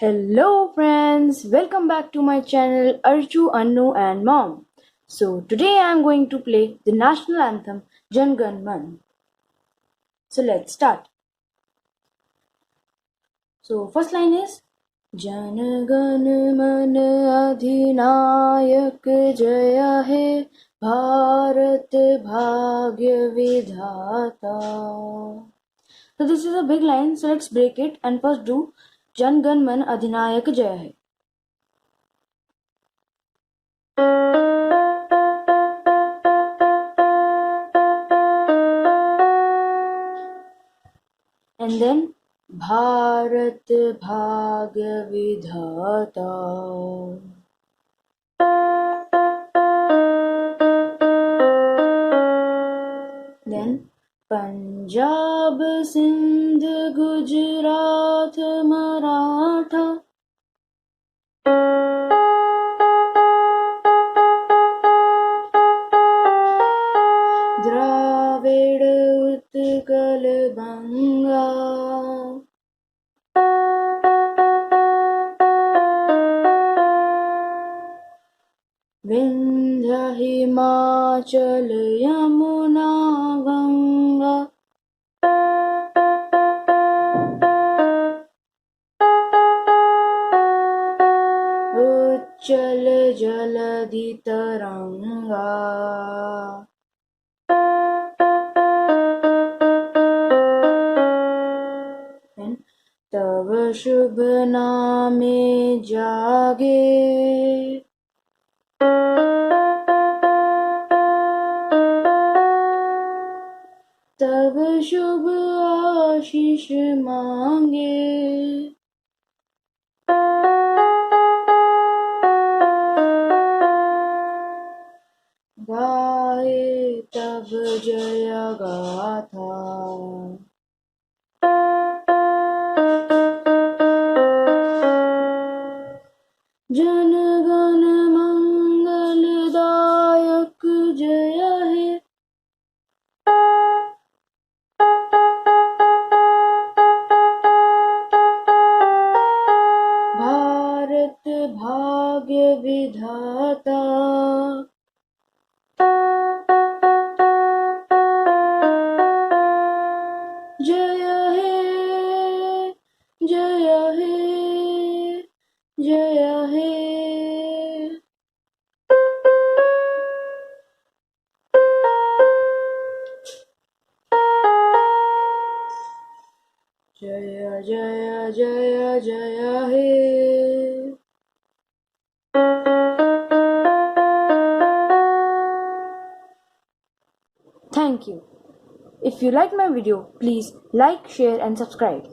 Hello friends, welcome back to my channel Arju, Annu and Mom. So today I am going to play the national anthem Jan Gan Man. So let's start. So first line is Jana Gan Man Adhinaayak Jaya Hai Bharat Bhaagya Vidhaataa. So this is a big line, so let's break it and first do Jan Gan Man Adhinaayak Jaya Hai. And then Bharat Bhaagya Vidhaataa. Then Panjaab, Sindhu, Gujarat, Maraatha. Draavid, Utkal, Banga. Vindhya, Himaachal, Yamuna, Ganga. Uchchhal, Jaladhi, Taranga. Tav Shubh Naamey Jaagey. Tav Shubh Aashish Maange. Gaahey Tav Jayagaathaa. Jana, Gana, Mangal, Daayak, Jaya hai. Bharat Bhaagya Vidhaataa. Jaya hai, Jaya hai, Jaya hai. Jaya, Jaya, Jaya, Jaya hai. Thank you. If you like my video, please like, share and subscribe.